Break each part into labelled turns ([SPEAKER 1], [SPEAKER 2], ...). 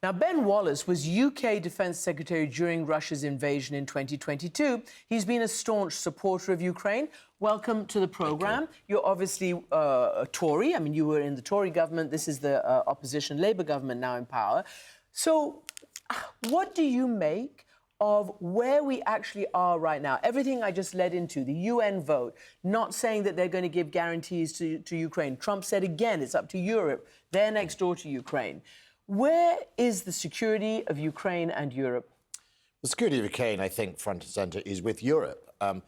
[SPEAKER 1] Now, Ben Wallace was UK Defence Secretary during Russia's invasion in 2022. He's been a staunch supporter of Ukraine. Welcome to the programme. You're obviously a Tory. I mean, you were in the Tory government. This is the opposition Labour government now in power. So what do you make of where we actually are right now? Everything I just led into, the UN vote, not saying that they're going to give guarantees to Ukraine. Trump said again, it's up to Europe. They're next door to Ukraine. Where is the security of Ukraine and Europe?
[SPEAKER 2] The security of Ukraine, I think, front and centre, is with Europe. And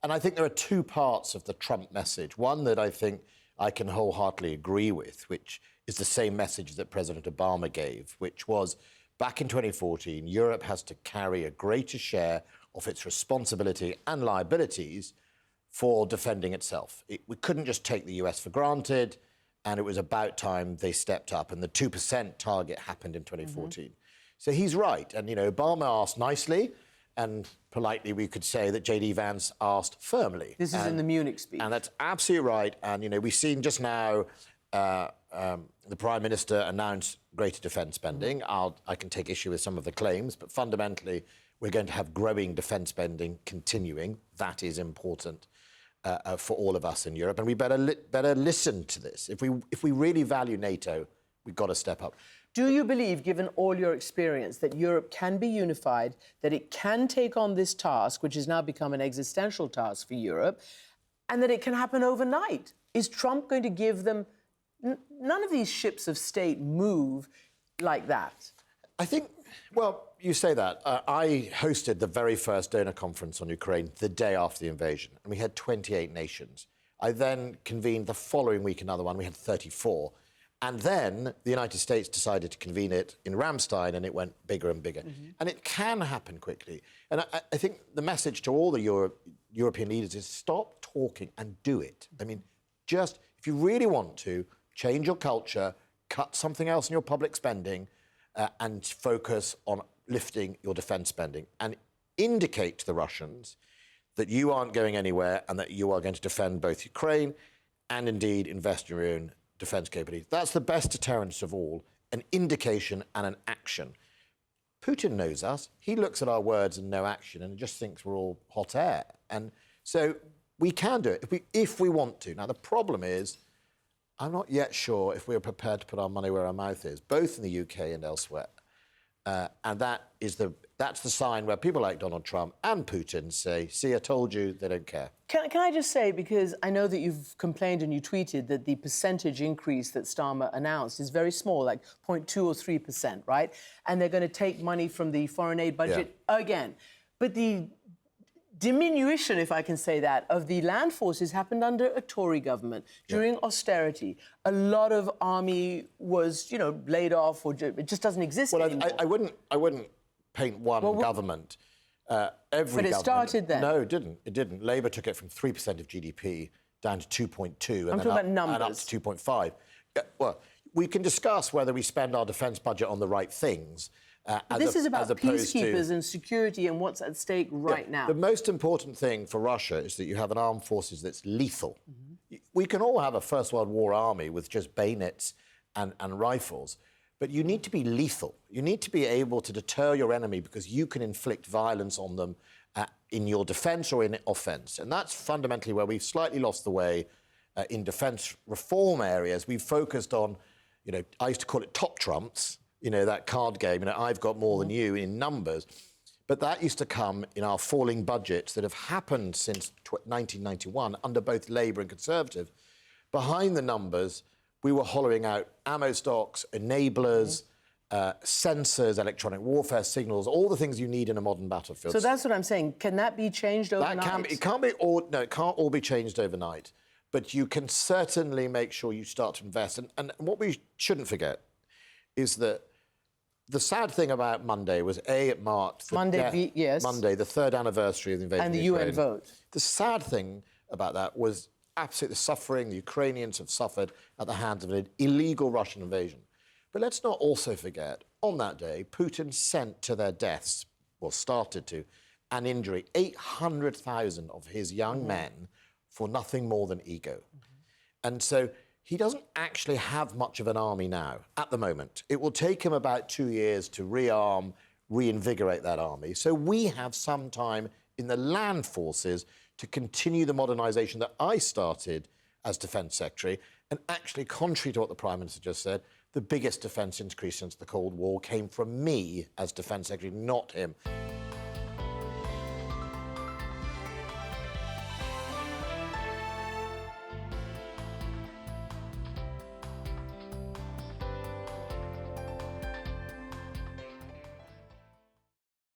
[SPEAKER 2] I think there are two parts of the Trump message. One that I think I can wholeheartedly agree with, which is the same message that President Obama gave, which was, back in 2014, Europe has to carry a greater share of its responsibility and liabilities for defending itself. We couldn't just take the US for granted, and it was about time they stepped up, and the 2% target happened in 2014. So he's right. And, Obama asked nicely, and politely we could say that J.D. Vance asked firmly.
[SPEAKER 1] This is in the Munich speech.
[SPEAKER 2] And that's absolutely right. And, we've seen just now the Prime Minister announced greater defence spending. I can take issue with some of the claims, but fundamentally we're going to have growing defence spending continuing. That is important for all of us in Europe, and we better listen to this. If we really value NATO, we've got to step up.
[SPEAKER 1] Do you believe, given all your experience, that Europe can be unified, that it can take on this task, which has now become an existential task for Europe, and that it can happen overnight? Is Trump going to give them... None of these ships of state move like that.
[SPEAKER 2] I think, well, you say that. I hosted the very first donor conference on Ukraine the day after the invasion, and we had 28 nations. I then convened the following week another one. We had 34. And then the United States decided to convene it in Ramstein, and it went bigger and bigger. And it can happen quickly. And I think the message to all the European leaders is stop talking and do it. I mean, just, if you really want to, change your culture, cut something else in your public spending, and focus on lifting your defence spending, and indicate to the Russians that you aren't going anywhere and that you are going to defend both Ukraine and indeed invest in your own defence capabilities. That's the best deterrence of all, an indication and an action. Putin knows us. He looks at our words and no action and just thinks we're all hot air. And so we can do it if we want to. Now, the problem is, I'm not yet sure if we're prepared to put our money where our mouth is, both in the UK and elsewhere. And that's the sign where people like Donald Trump and Putin say, see, I told you, they don't care.
[SPEAKER 1] Can I just say, because I know that you've complained and you tweeted that the percentage increase that Starmer announced is very small, like 0.2 or 3%, right? And they're going to take money from the foreign aid budget again. But the diminution, if I can say that, of the land forces happened under a Tory government during austerity. A lot of army was, laid off, or it just doesn't exist anymore.
[SPEAKER 2] I wouldn't paint one government.
[SPEAKER 1] But it started then.
[SPEAKER 2] No, it didn't. It didn't. Labour took it from 3% of GDP down to 2.2,
[SPEAKER 1] I'm talking about numbers.
[SPEAKER 2] And up to 2.5. Well, we can discuss whether we spend our defence budget on the right things.
[SPEAKER 1] This is about peacekeepers and security and what's at stake right now.
[SPEAKER 2] The most important thing for Russia is that you have an armed forces that's lethal. We can all have a First World War army with just bayonets and rifles, but you need to be lethal. You need to be able to deter your enemy because you can inflict violence on them in your defence or in offence. And that's fundamentally where we've slightly lost the way in defence reform areas. We've focused on, I used to call it top trumps, that card game, I've got more than you in numbers. But that used to come in our falling budgets that have happened since 1991 under both Labour and Conservative. Behind the numbers, we were hollowing out ammo stocks, enablers, sensors, electronic warfare signals, all the things you need in a modern battlefield.
[SPEAKER 1] So that's what I'm saying. Can that be changed overnight?
[SPEAKER 2] It can't all be changed overnight. But you can certainly make sure you start to invest. And what we shouldn't forget is that the sad thing about Monday was, it marked Monday, the third anniversary of the invasion
[SPEAKER 1] and
[SPEAKER 2] of
[SPEAKER 1] the
[SPEAKER 2] Ukraine.
[SPEAKER 1] UN vote.
[SPEAKER 2] The sad thing about that was absolutely the suffering the Ukrainians have suffered at the hands of an illegal Russian invasion. But let's not also forget, on that day, Putin sent to their deaths, or started to, an injury, 800,000 of his young men for nothing more than ego. And so he doesn't actually have much of an army now, at the moment. It will take him about 2 years to rearm, reinvigorate that army. So we have some time in the land forces to continue the modernisation that I started as Defence Secretary. And actually, contrary to what the Prime Minister just said, the biggest defence increase since the Cold War came from me as Defence Secretary, not him.